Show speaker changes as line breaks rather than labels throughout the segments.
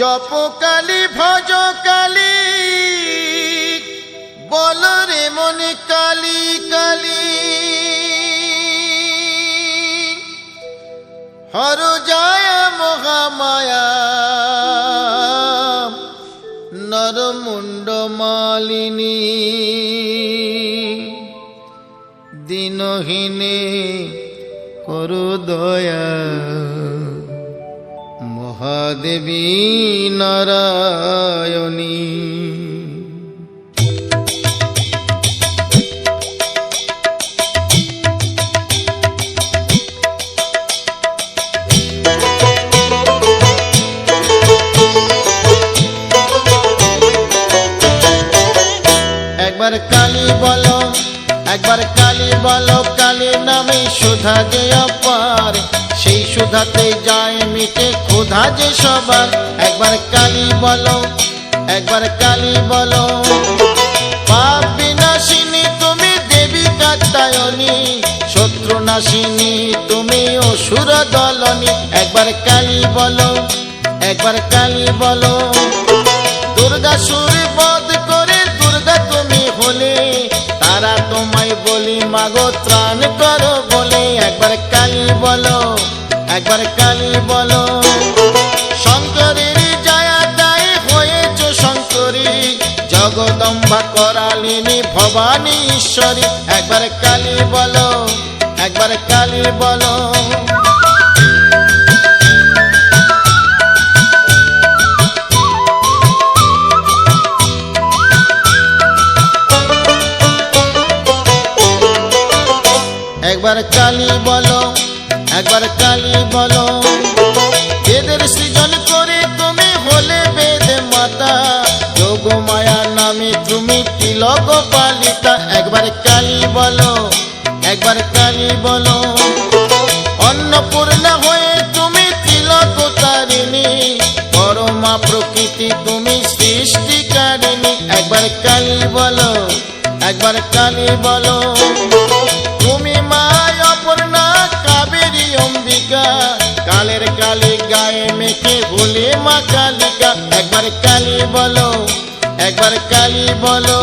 জপ কালী ভজ কালী বল রে মনে কালী কালী হর যায় মহামায়া নরমুণ্ড মালিনী দিনহীনে করু দয়া মহাদেবী নারায়ণী। একবার কালী বলো, একবার কালী বলো, কালী নামে সুধা যে অপার, সেই সুধাতে যায় মিটে ক্ষুধা যে সবার। একবার কালী বলো, একবার কালী বলো, পাপ বিনাশিনী তুমি দেবী কাত্যায়নী, শত্রু নাশিনী তুমি অসুর দলনী। একবার কালী বলো, একবার কালী বলো, দুর্গাসুর বধ করে দুর্গা তুমি হলে, তারা তোমায় বলি মাগো ত্রাণ করো বলে। একবার কালী বলো, একবার কালী বলো, শঙ্করের জায়া দায় হয়েছ শঙ্করী, জগদম্বা করালিনী ভবানী ঈশ্বরী। একবার কালী বলো, একবার কালী বলো, একবার কালী বলো, একবার কালী বলো, বেদের সৃজন করে তুমি হলে বেদ মাতা, যোগ মায়া নামে তুমি তিলক পালিতা। একবার কালী বলো, একবার কালী বলো, অন্নপূর্ণা হয়ে তুমি তিলক তারিণী, পরমা প্রকৃতি তুমি সৃষ্টিকারিণী। একবার কালী বলো, একবার কালী বলো, তুমি মায় অপর্ণা কাবেরী অম্বিকা, কালের কালী গায়ে মেখে ভুলে মা কালিকা। একবার কালী বলো, একবার কালী বলো,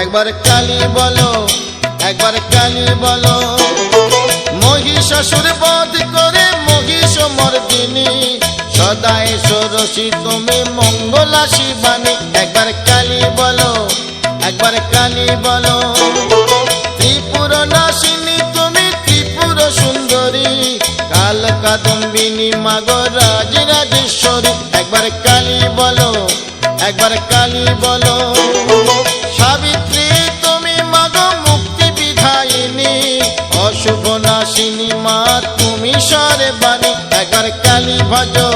একবার কালী বলো, একবার কালী বলো, মহিষাসুর বধ করে মহিষ মর্দিনী, সদাই ষোড়শী তুমি মঙ্গলা শিবানী। একবার কালী বলো, একবার কালী বলো, ত্রিপুর নাশিনী তুমি ত্রিপুর সুন্দরী, কাল কাদম্বিনী মাগো রাজ রাজেশ্বরী। একবার কালী বলো, একবার কালী বলো, সাবিত্রী তুমি মাগো মুক্তি বিধায়িনী, অশুভ নাশিনী মা তুমি সর্বাণী। একবার কালী ভজো,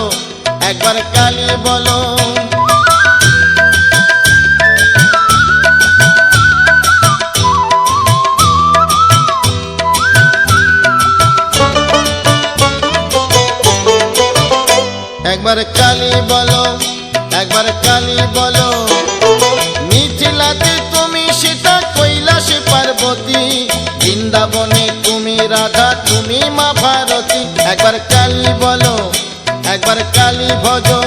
একবার কালী বলো, একবার কালী বলো, একবার কালী বলো, মিথিলাতে তুমি সীতা কৈলাসে পার্বতী, বৃন্দাবনে তুমি রাধা তুমি মা ভারতী। একবার কালী বলো, একবার কালী ভজো,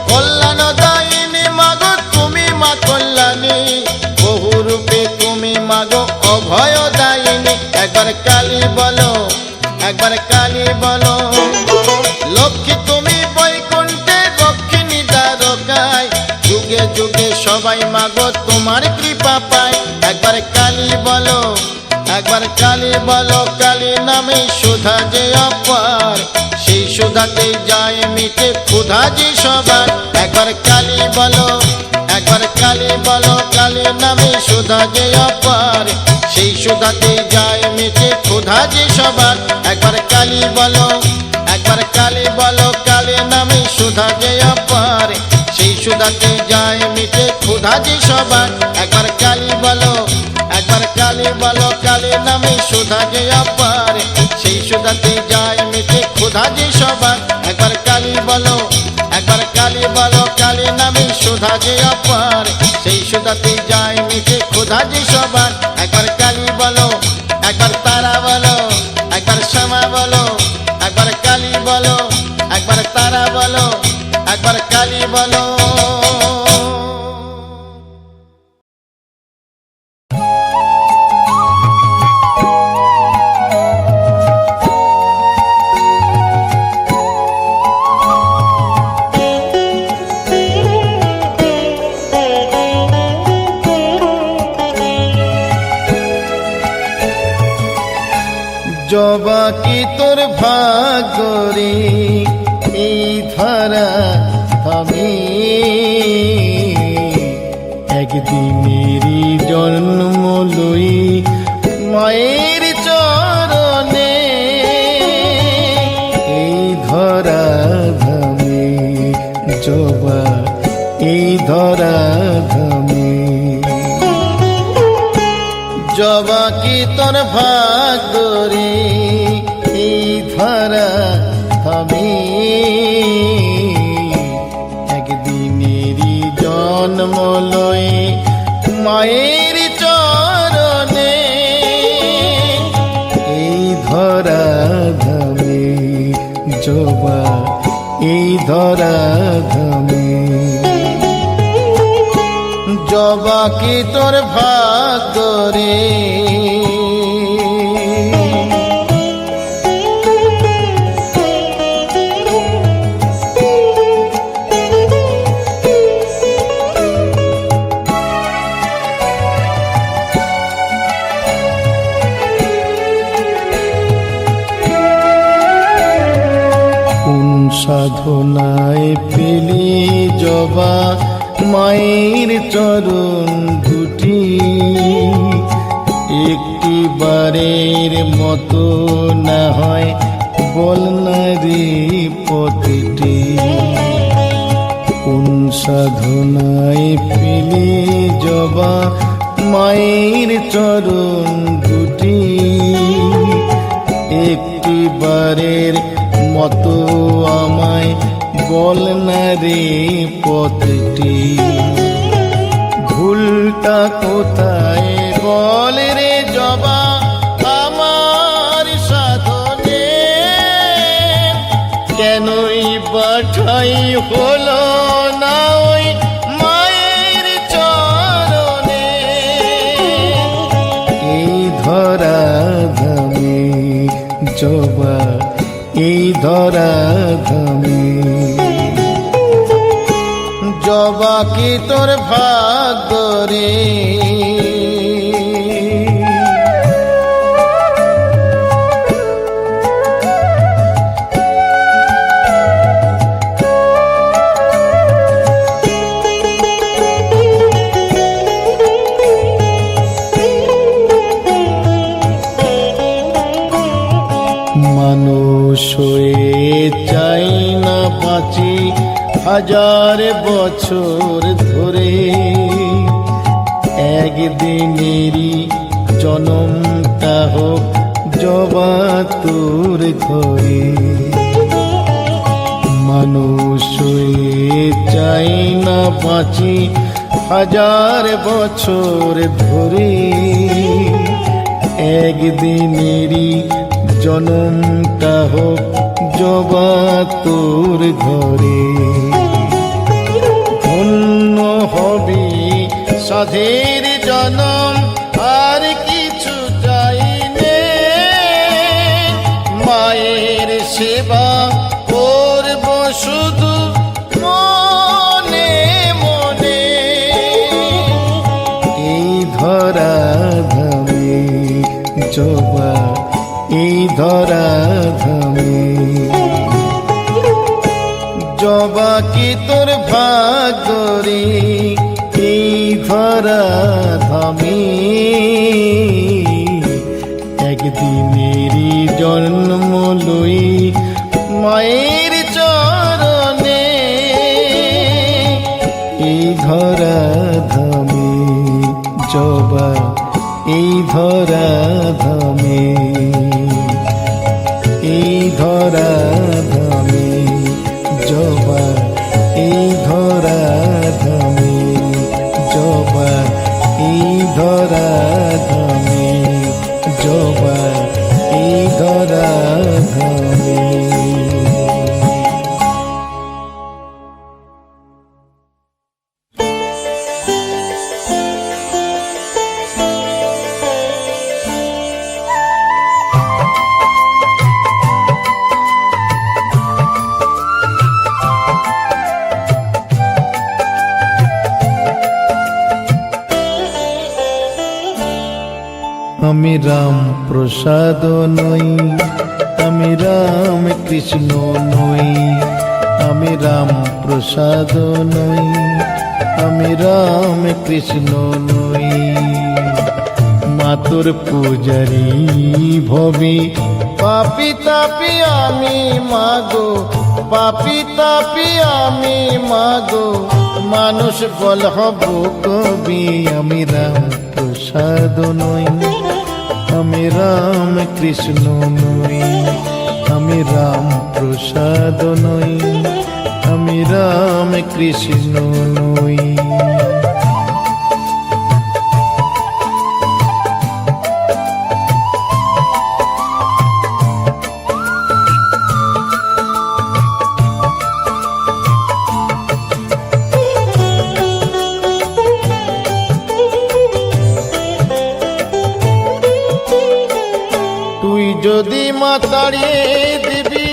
কল্যাণ দায়িনী মাগো তুমি মা কল্যাণী, বহু রূপে তুমি মাগো অভয় দায়িনী। একবার কালী বলো, একবার কালী বলো, লক্ষ্মী তুমি বৈকুণ্ঠে দক্ষিণী দ্বারকায়, যুগে যুগে সবাই মাগো তোমার কৃপা পায়। একবার কালী বলো, একবার কালী বলো, কালী নামে সুধা যে অপার, সেই সুধাতে যায় মিটে ক্ষুধা যে সবার। একবার কালী বলো, একবার কালী বলো, কালী নামে সুধা যে অপার, সেই সুধাতে যায় মিটে ক্ষুধা যে সবার। একবার কালী বলো, একবার কালী বলো, কালী নামে সুধা যে অপার, সেই সুধাতে যায় মিটে ক্ষুধা যে সবার। একবার কালী বলো, একবার কালী বলো, কালী নামে সুধা যে অপার, সেই সুধাতে যায় মিটে ক্ষুধা যে সবার। একবার কালী বলো, একবার কালী বলো, কালী নামে সুধা যে অপার। জবা, একবার কালী বলো, একবার তারা বলো, একবার শ্যামা বলো, একবার কালী বলো, একবার তারা বলো, একবার কালী বলো। জবা কি তোর ভাগ্য রে এই ধরা আমি একদিনেরই জন্ম লই মায়ের চরণে এই ধরা ধামে জবা এই ধরা ধামে। জবা কি তোর ভাগ্য রে এই ধরা আমি একদিনেরই জন্ম লই মায়ের চরণে এই ধরা ধামে জবা এই ধরা ধামে। জবা কি তোর ভাগ্য রে কোন সাধনায় পেলি জবা মায়ের চরণ দুটি একটি বারের মতো না হয় বল না রে পথটি। কোন সাধনায় পেলে জবা মায়ের চরণ দুটি একটি বারের মতো আমায় বল না রে পথটি। ভুলটা কোথায় বল রে জবা আমার সাধনে কেনই বাঠাই হলো না ওই মায়ের চরণে এই ধরা ধামে জবা এই ধরা ধামে। জবা কি তোর ভাগ্য রে মানুষ হয়ে চাই না বাঁচি হাজার বছর ধরে একদিনেরই জনমটা হোক জবা তোর ঘরে। মানুষ হয়ে চাই না বাঁচি হাজার বছর ধরে একদিনেরই জনমটা হোক জবা তোর ঘরে। ধন্য হবি সাধের জনম আর কিছু চাই নে মায়ের সেবা করব শুধু মনে মনে এই ধরা ধামে জবা এই ধরা ধামে। জবা কি তোর ভাগ্য রে এই ধরা ধামে একদিনেরই জন্ম লই মায়ের চরণে এই ধরা ধামে জবা এই ধরা ধামে এই ধরা ধামে জবা এই ধরা ধামে জবা এই ধরা
জবার এই ধরা ধামে। আমি রাম প্রসাদ নই, আমি রাম কৃষ্ণ নই, আমি রাম প্রসাদ নই, আমি রাম কৃষ্ণ নই। মাতুর পূজারি ভবি
পাপি তাপি আমি মাগো, পাপি তাপি আমি মাগো,
মানুষ বল হব কবি। আমি রাম প্রসাদ নই, আমি রাম কৃষ্ণ নই, আমি রাম প্রসাদ নই, আমি রাম কৃষ্ণ নই।
তুই যদি মা তাড়িয়ে দিবি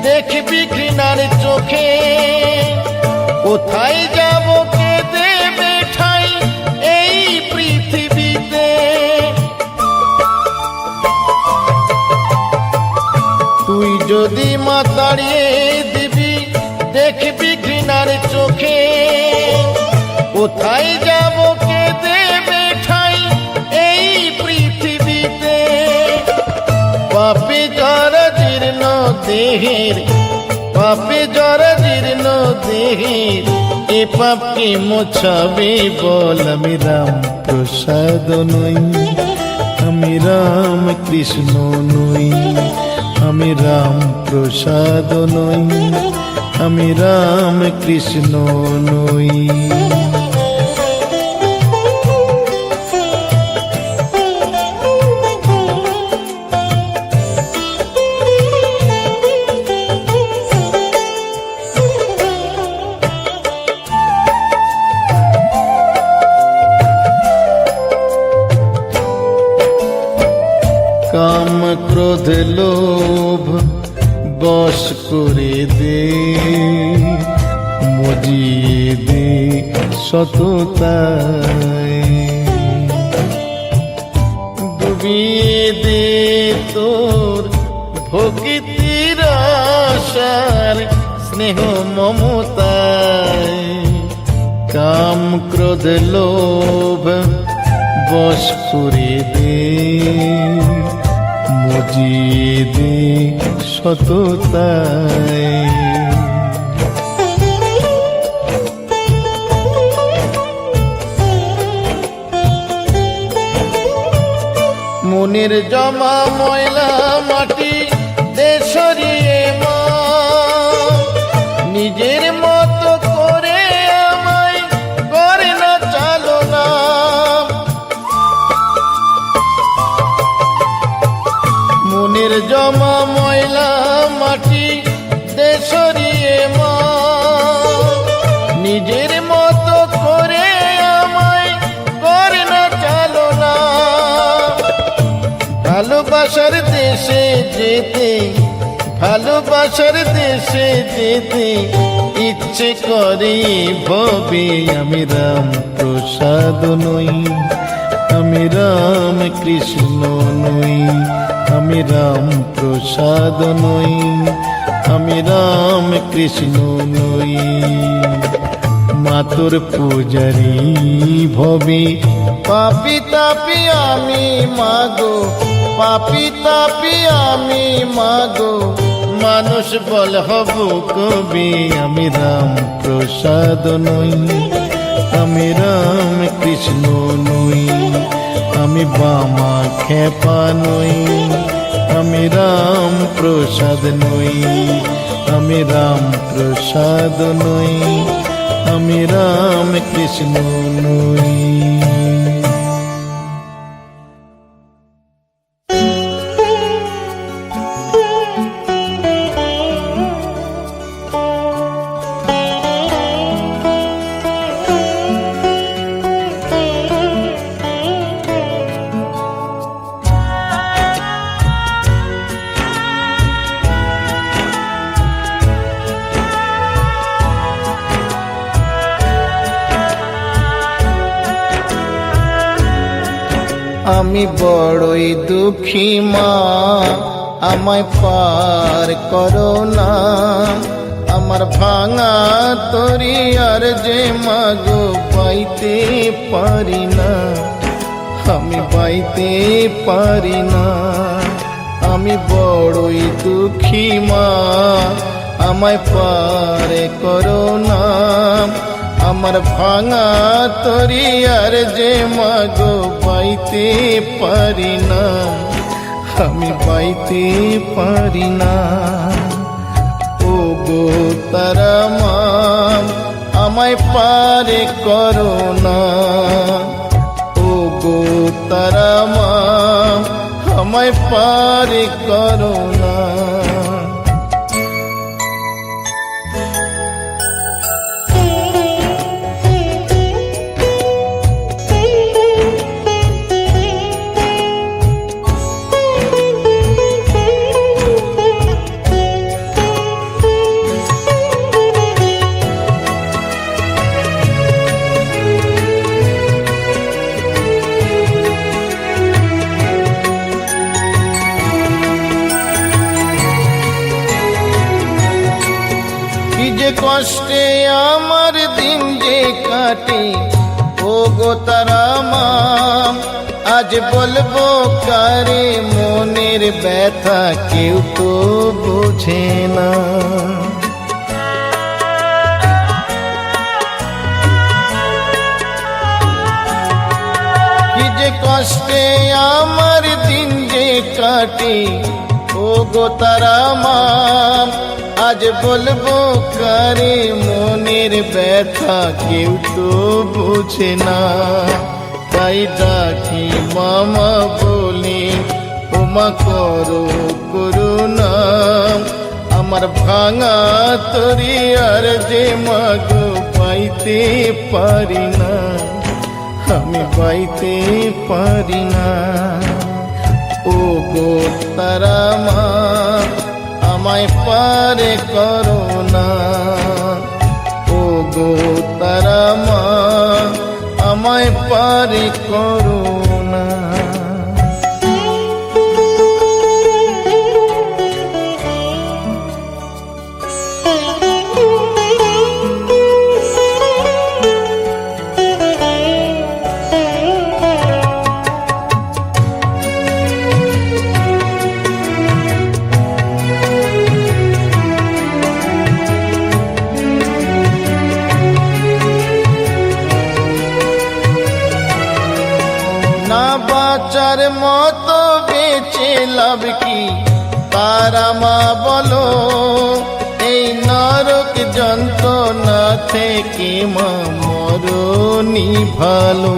দেখবি ঘৃণার চোখে, কোথায় যাব কে দেবে ঠাই এই পৃথিবীতে। তুই যদি মা তাড়িয়ে দিবি দেখবি ঘৃণার চোখে, কোথায় যাব কে দেবে ঠাই এই পৃথিবীতে। পাপে জরা জীর্ণ দেহের, পাপে জরা জীর্ণ দেহের, এ পাপকে মোছাবে বল।
আমি রাম প্রসাদ নই, আমি রাম কৃষ্ণ নই, আমি রাম প্রসাদ নই, আমি রাম কৃষ্ণ নই। কাম ক্রোধ লোভ বশ করে দে, মজিয়ে দে সততায়।
ডুবিয়ে দে তোর ভক্তির আশার স্নেহ মমতায়।
কাম ক্রোধ লোভ বশ করে দে, মজিয়ে দে সততায়।
মনের জমা ময়লা মাটি দে সরিয়ে মা, নিজের মতো করে আমায় করে না চালনা। মনের জমা ময়লা মাটি দে সরিয়ে মা, নিজের মতো করে আমায় করে না চালনা। ভালোবাসার দেশে যেতে, ভালোবাসার দেশে যেতে ইচ্ছে করে ভবে।
আমি রাম প্রসাদ নই, আমি রাম কৃষ্ণ নই, আমি রাম প্রসাদ নই, আমি রাম কৃষ্ণ নই। মাতুর পূজারি ভবি
পাপি তাপি আমি মাগো, পাপি তাপি আমি মাগো,
মানুষ বল হব কবি। আমি রাম প্রসাদ নই, আমি রাম কৃষ্ণ নই, আমি বামা খেপা নই, আমি রাম প্রসাদ নই, আমি রাম প্রসাদ নই, আমি রাম কৃষ্ণ নই। আমি বড়ই দুঃখী মা, আমায় পার করো না। আমার ভাঙা তরি আর যে মাগো পাইতে পারি না, আমি পাইতে পারি না। আমি বড়ই দুঃখী মা, আমায় পার করো না। আমার ভাঙা তরি আর যে মাগো পাইতে পারি না, আমি পাইতে পারি না। ও গো তারা মা, আমায় পারে করো না। ও গো তারা মা, আমায় পারে করো না। যে কষ্টে আমার দিন যে কাটে, ও গো তারা মা, আজ বলবো কারে মনের ব্যথা, কেউ তো বোঝে না। কি যে কষ্টে আমার দিন যে কাটে, ও গো তারা মা, আজ বলবো কারে মনের ব্যথা, কেউ তো বুঝে না। তাই ডাকি মামা বলি, ওমা করো করুণা। আমার ভাঙা তরি আর যে মাগো পাইতে পারি না, আমি পাইতে পারি না। ও গো তারা মা, আমায় পারে করো না। ও গো তারা মা, আমায় পারে করো না। বাঁচার মতো বেঁচে লাভ কি তারা মা বলো, এই নরক যন্ত্রণা থেকে মা মরণই ভালো।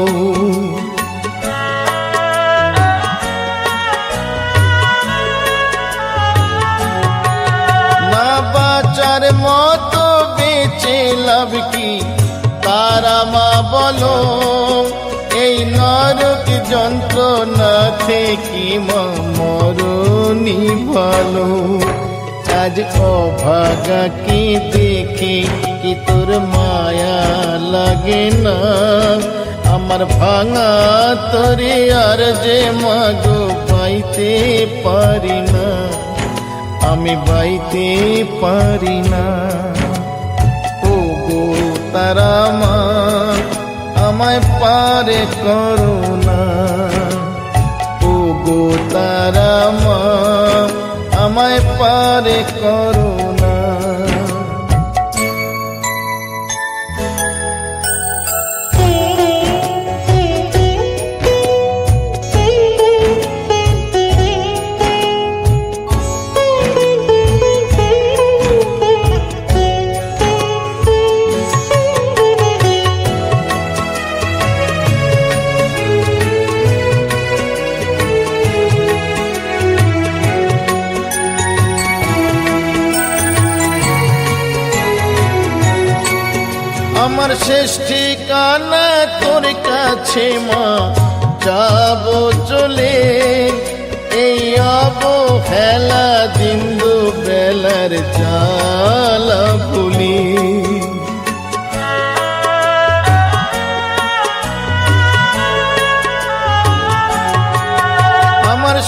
না বাঁচার মতো বেঁচে লাভ কি তারা মা বলো, এই নরক যন্ত্রণা থেকে মা মরণই ভালো। আজ অভাগা কি দেখে কি তোর মায়া লাগে না, আমার ভাঙা তরে আর যে মাগো পাইতে পারি না, আমি পাইতে পারি না। ও গো তারা মা, আমায় পারে করো না। ও গো তারা মা, আমায় পারে করো না। আমার শেষ ঠিকানা তোর কাছে মা, যাব চলে এই অবহেলা দিন দুবেলার জ্বালা ভুলি।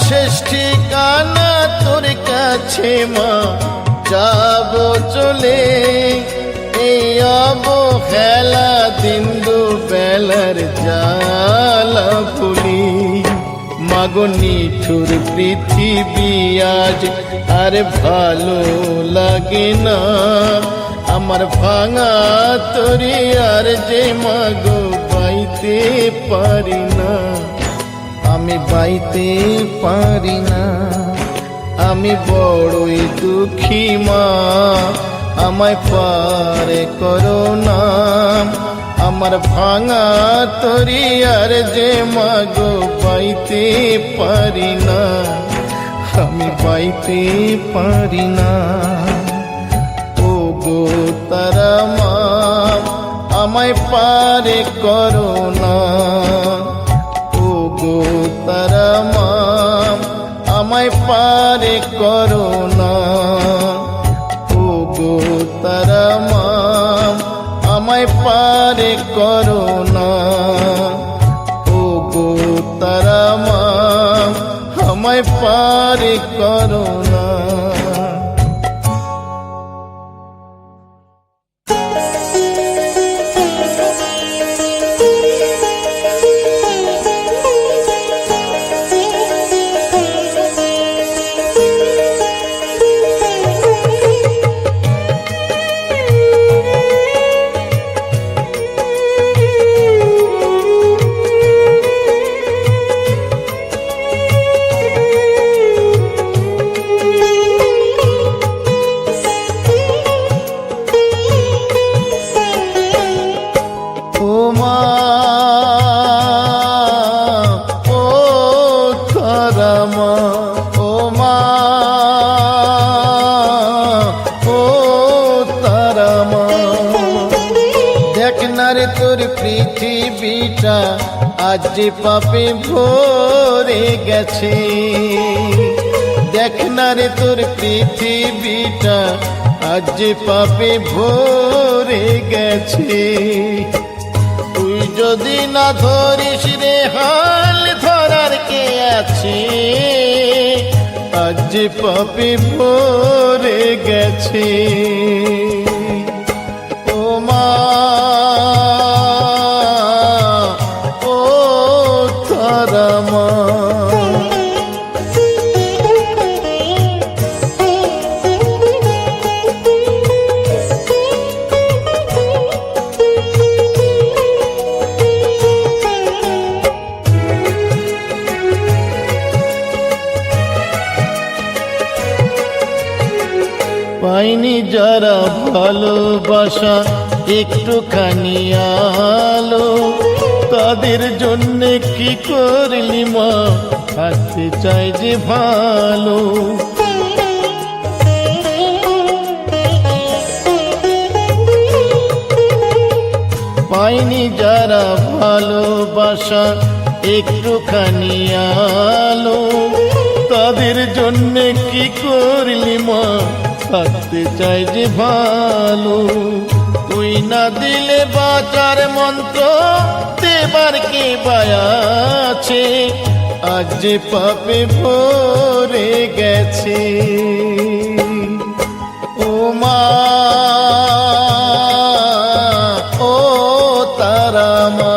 শেষ ঠিকানা তোর কাছে মা, যাব চলে এই অবহেলা দিন দুবেলার জ্বালা ভুলি। মাগো নিঠুর পৃথিবী আজ আর ভালো লাগে না, আমার ভাঙা তরি আর যে মাগো বাইতে পারি না, আমি বাইতে পারি না। আমি বড়ই দুঃখী মা, আমায় পারে করো না, আমার ভাঙা তরি আর যে মাগো বাইতে পারি না, আমি বাইতে পারি না। ও গো তারা মা, আমায় পারে করো না, ও গো তারা মা, আমায় পারে করো না, ও গো তারা মা, আমায় পারে করো না, ও গো তারা মা, আমায় পারে করো না। তোর পৃথিবীটা আজ যে পাপে ভরে গেছে, দেখ না রে তোর পৃথিবীটা আজ যে পাপে ভরে গেছে। তুই যদি না ধরিস রে হাল ধরার কে আছে, আজ যে পাপে ভরে গেছে। ও মা ও তারা মা, পাইনি যারা ভালোবাসা একটুখানি আলো, তাদের জন্য কি করলি মা, থাকতে চাই যে ভালো। পাইনি যারা ভালোবাসা একটুখানি আলো, তাদের জন্য কি করলি মা, থাকতে চাই যে ভালো। তুই না দিলে বাঁচার মন্ত্র দেবার কে বায়াছে, আজ যে পাপে ভরে গেছে। ও মা ও তারা মা,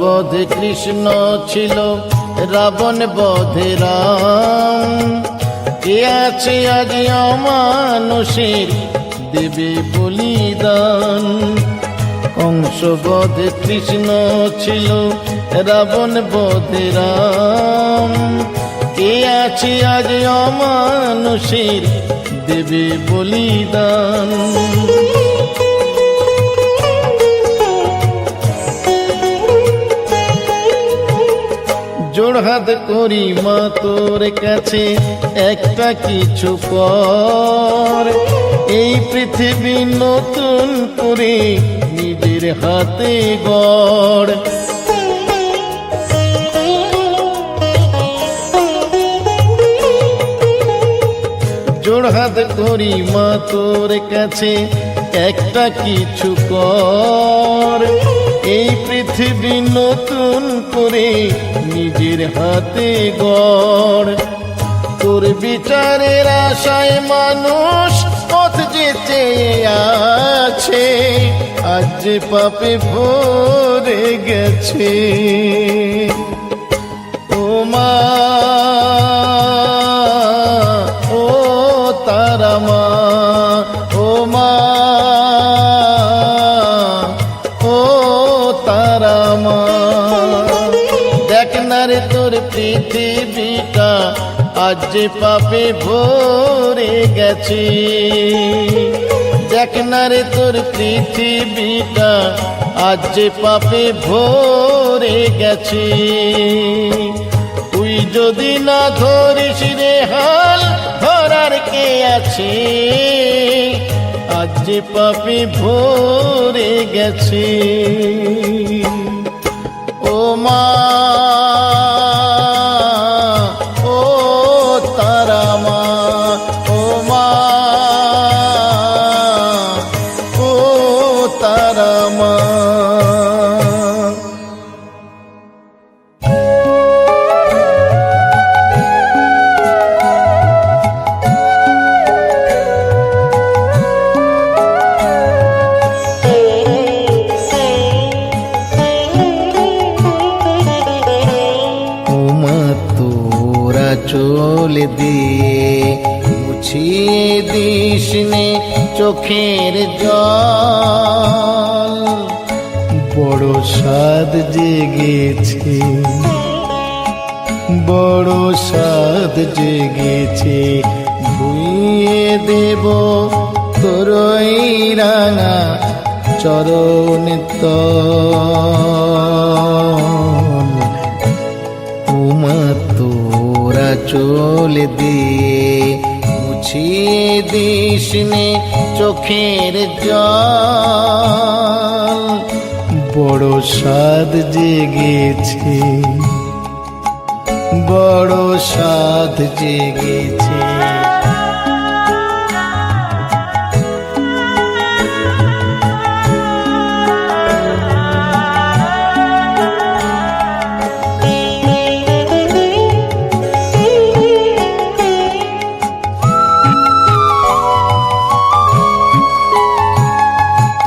বধে কৃষ্ণ ছিল, রাবণ বধে রাম, কে আছে আজ অমানুষের দেবে বলিদান। কংস বধে কৃষ্ণ ছিল, রাবণ বধে রাম, কে আছে আজ অমানুষের দেবে বলিদান। জোড়হাত করি মা তোর কাছে একটা কিছু কর, এই পৃথিবী নতুন করে নিজের নিজের হাতে গড়। জোড়হাত করি মা তোর কাছে একটা কিছু কর, এই পৃথিবী নতুন করে নিজের হাতে গড়। তোর বিচারের আশায় মানুষ পথ যে চেয়ে আছে, আজ যে পাপে ভরে গেছে। ও মা, ও তারা মা, ও মা, ও তারা মা, দেখ না রে তোর পৃথিবীটা আজ যে পাপে ভরে গেছে। দেখ না রে তোর পৃথিবীটা আজ যে পাপে ভরে গেছে। তুই যদি না ধরিস রে হাল, ধরার কে আছে, আজ যে পাপে ভরে গেছে। ও মা, ও তারা মা, ও মা, ও তারা মা। চোল দিয়ে মুছিয়ে দিস নে চোখের জল, বড় স্বাদ জেগেছে, বড় স্বাদ জেগেছে। ধুইয়ে দেব তোরই রাঙা চরণ তল। উমা তোরা চোল দিয়ে মুছিয়ে দিস নে চোখের জল, বড় স্বাদ জেগেছে, বড় স্বাদ জেগেছে।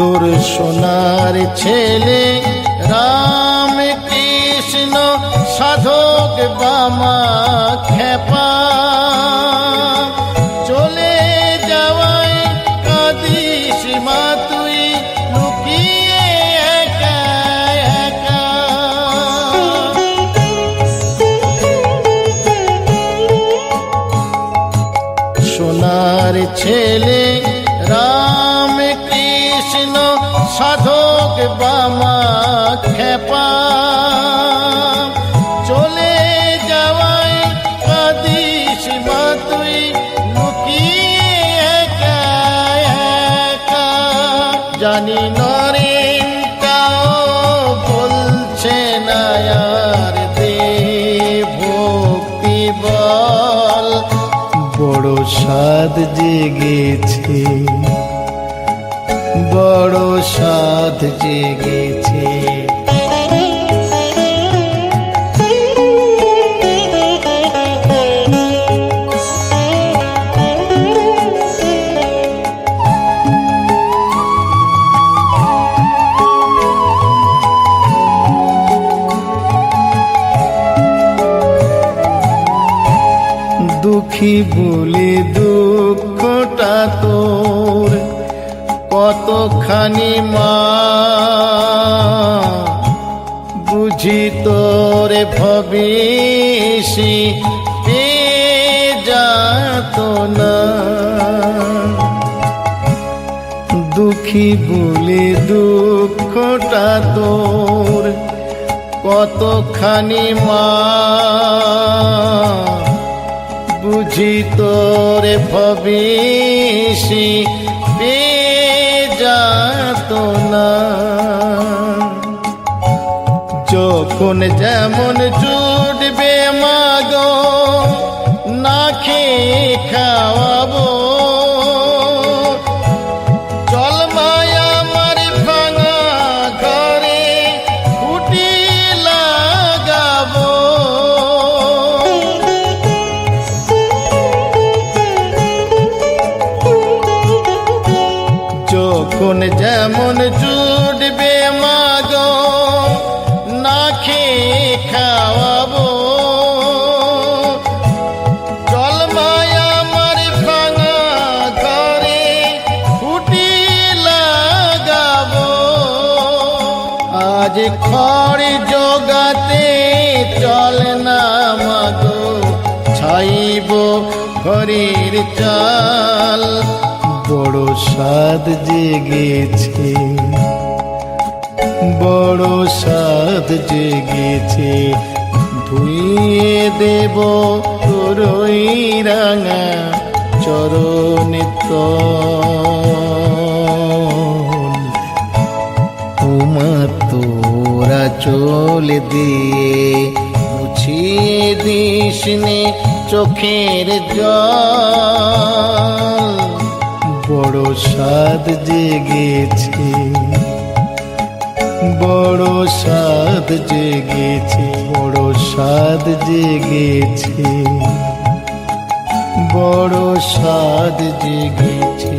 তোর সোনার ছেলে রাম কৃষ্ণ সাধক বামা খেপা, চলে যাওয়ায় কাঁদিস মা তুই লুকিয়ে একা একা। সোনার ছেলে রাম কৃষ্ণ সাধক বামা খেপা, চলে যাওয়ায় কাঁদিস মা তুই লুকিয়ে একা একা। জানি নরেনটাও বলছে না আর দে ভক্তি বল, বড় স্বাদ জেগেছে, বড় স্বাদ জেগেছে। দুঃখী বলে দুঃখটা তোর কতখানি মা, বুঝি তোরে ভবিষ্যি পেয়ে যাত না। দুঃখী বলে দুঃখটা তোর কতখানি মা, বুঝি তোরে ভবিষ্যি পেয়ে যাত না। যখন যেমন জুটবে মাগো না খেয়ে খাওয়াবো, চল মায়া আমার ভাঙা ঘরে খুঁটি লাগাবো। যখন যেমন জুটবে মাগো না খেয়ে খাওয়াবো, চল মায়া আমার ভাঙা ঘরে খুঁটি লাগাবো। আজ খড় জোগাতে চল না মাগো ছাইব ঘরের চাল, বড় সাদ জেগেছে, বড় সাদ জেগেছে, ধুইয়ে দেব তোরই রাঙা চরণে তল। তোমার তোরা চল দিয়ে মুছিয়ে দিস নে চোখের জল, বড় সাদ জেগেছে, বড় সাদ জেগেছে, বড় সাদ জেগেছে, বড় সাদ জেগেছে।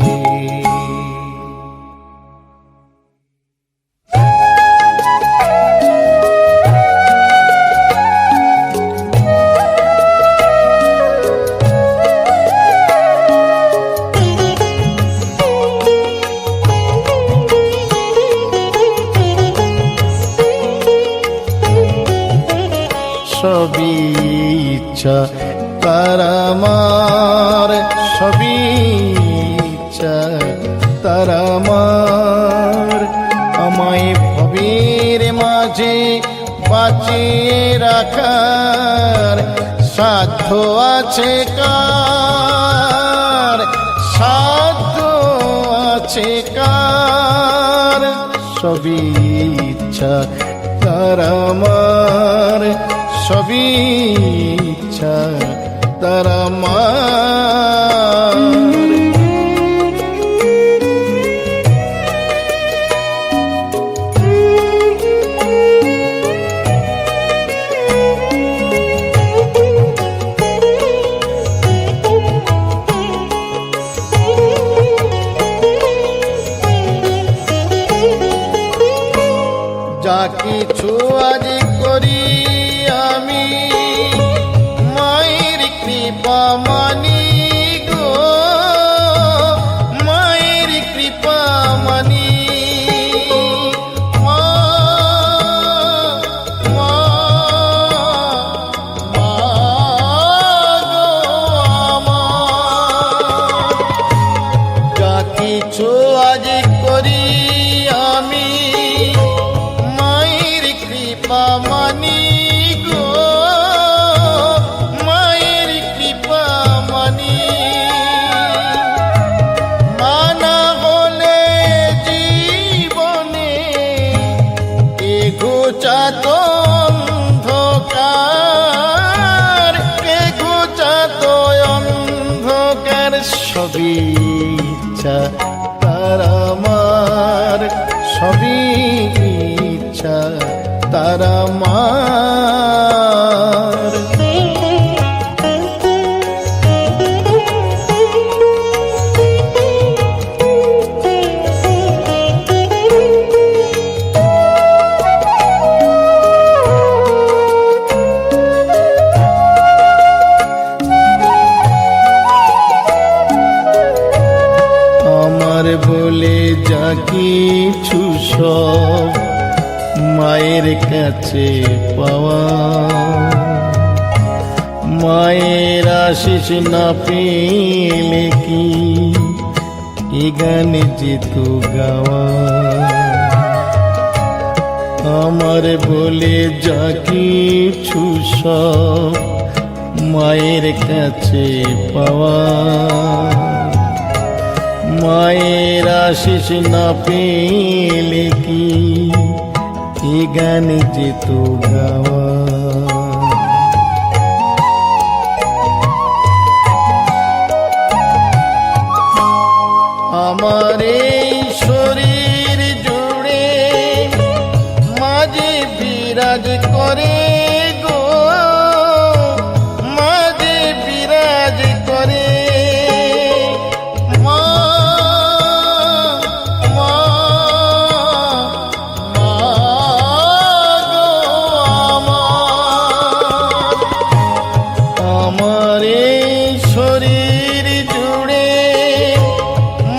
সবই ইচ্ছা তার আমার, সবই ইচ্ছা তার আমার, আমায় ভবের মাঝে বাঁচিয়ে রাখার সাধ্য আছে কার, সাধ্য আছে কার। সবই ইচ্ছা তার আমার, সবই ইচ্ছা তার আমার। যা কিছু আজ করি আমি মায়ের কৃপা মানি গো, মায়ের কৃপা মানি। মা মা মা গো আমার, যা কিছু আজ করি আমি মায়ের কৃপা মানি গো, মায়ের কৃপা মানি। মানা হলে জীবনে এ ঘুচাত অন্ধকার, এ ঘুচাত অন্ধকার। সবই ইচ্ছা তার আমার, সবই ইচ্ছা তার আমার। আমার বলে যা কিছু সব মায়ের কাছে পাওয়া, মায়ের আশিস না পেলে কি এ গানে যেত গাওয়া। আমার বলে যা কিছু সব মায়ের কাছে পাওয়া, মায়ের আশিস না পেলে কি এ এ গান যেত গাওয়া। আমার এই শরীর জুড়ে মাঝে বিরাজ করে গো, মাঝে বিরাজ করে
মা মা মা গো আমার।
আমার এই শরীর জুড়ে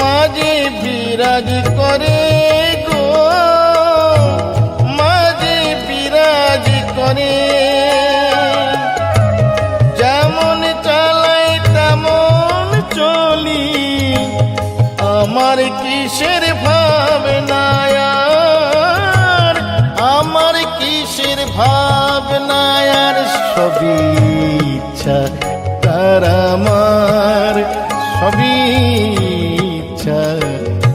মাঝে বিরাজ করে গো, মাঝে বিরাজ করে। যেমন চালাই তেমন চলি, আমার কিসের ভাবনায়, আমার কিসের ভাবনায়, সবই ইচ্ছা তার আমার, সবই ইচ্ছা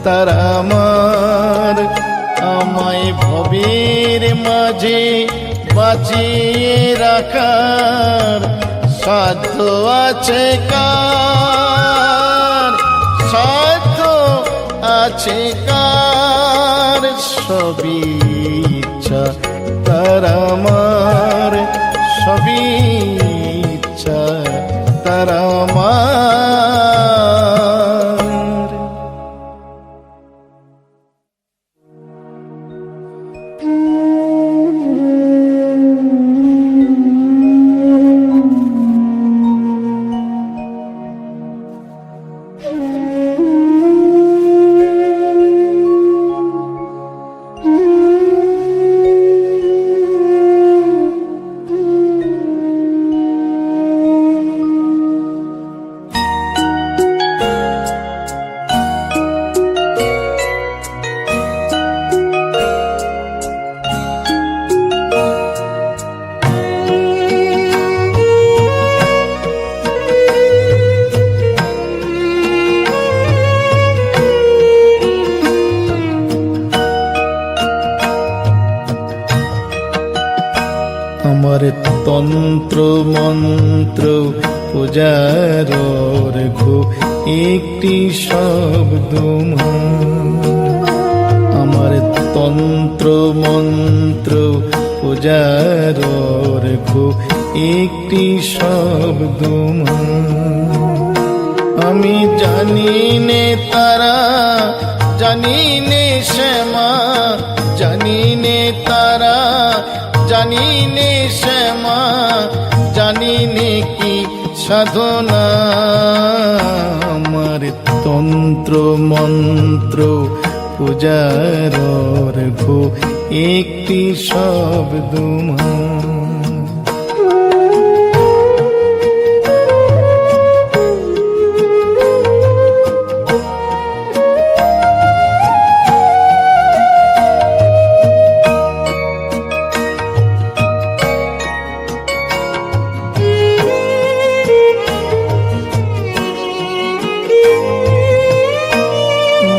তার আমার। আমায় ভবের মাঝে বাঁচিয়ে রাখার সাধ্য আছে কার, সাধ্য আছে কার, সবই ইচ্ছা তার আমার, সবই ইচ্ছা তার আমার। আমার তন্ত্র মন্ত্র পূজার ঘো একটি শব্দ, আমার তন্ত্র মন্ত্র পূজার ঘো একটি শব্দ। আমি জানি নে তারা, জানি নে শ্যামা, জানি নে তারা, জানি নে শ্যামা, জানি নে কি সাধনা। আমার তন্ত্র মন্ত্র পূজার ঘো একটি শব্দ।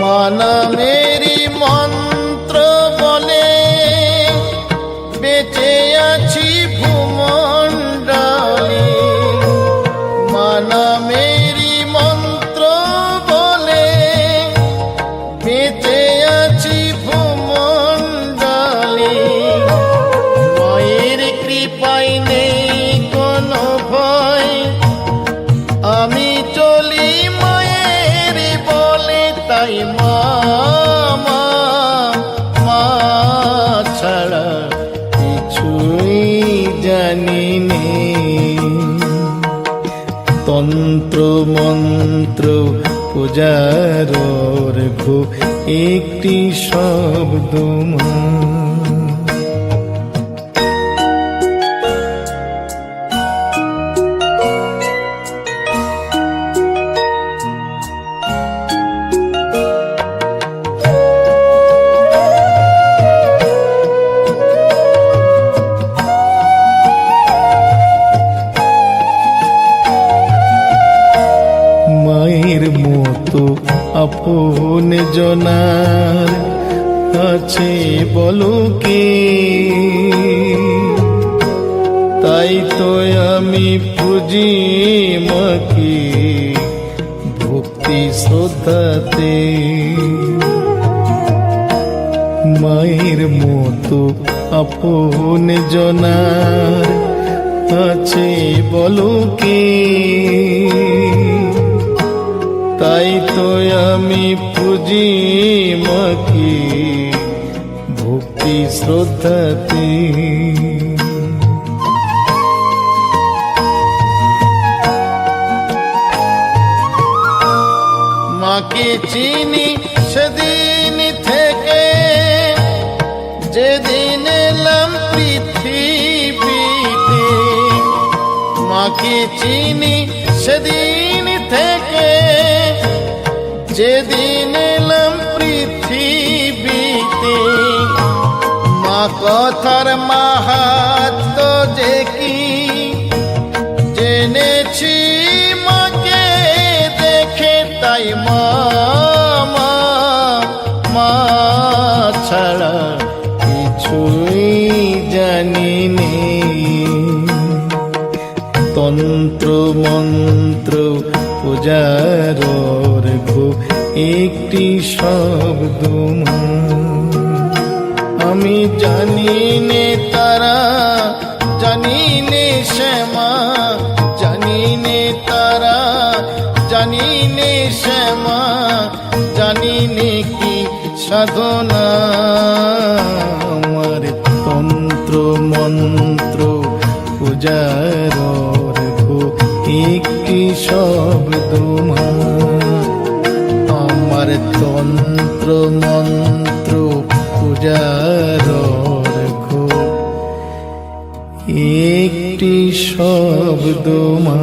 মানা মেরি মন্ত্র বলে বেঁচে আছি ভূমণ্ডলে, মানা মেরি মন্ত্র বলে বেঁচে আছি ভূমণ্ডলে। মায়ের কৃপায় নেই কোনো ভয়, আমি চলি মায়ের বলে, তাই মা মা ছাড়া কিছুই জানি নে। তন্ত্র মন্ত্র পূজার ঘো একটি শব্দ। মায়ের মতো আপন জনার আছে বলো কে, আমি পুজি মাকে ভক্তি শ্রদ্ধাতে, মায়ের মতো আপন জনার আছে বলো কে, তাই তো আমি পুজি মাকে ভক্তি শ্রদ্ধাতে। মাকে চিনি সেদিন থেকে, যেদিন এলাম পৃথিবীতে। মাকে চিনি সেদিন থেকে, যেদিন এলাম পৃথিবীতে। মা কথার মাহাত্ম্য যে কি জেনেছি মাকে দেখে, তাই মা ছাড়া কিছুই জানি নে। তন্ত্র মন্ত্র পূজার অর্ঘ্য একটি শব্দ মা। আমি জানি নে তারা, জানি নে শ্যামা, জানি নে তারা, জানি নে শ্যামা, জানি নে কি সাধনা। আমার তন্ত্র মন্ত্র পূজার অর্ঘ্য একটি শব্দ মা। আমার তন্ত্র মন্ত্র পূজার অর্ঘ্য একটি শব্দ মা।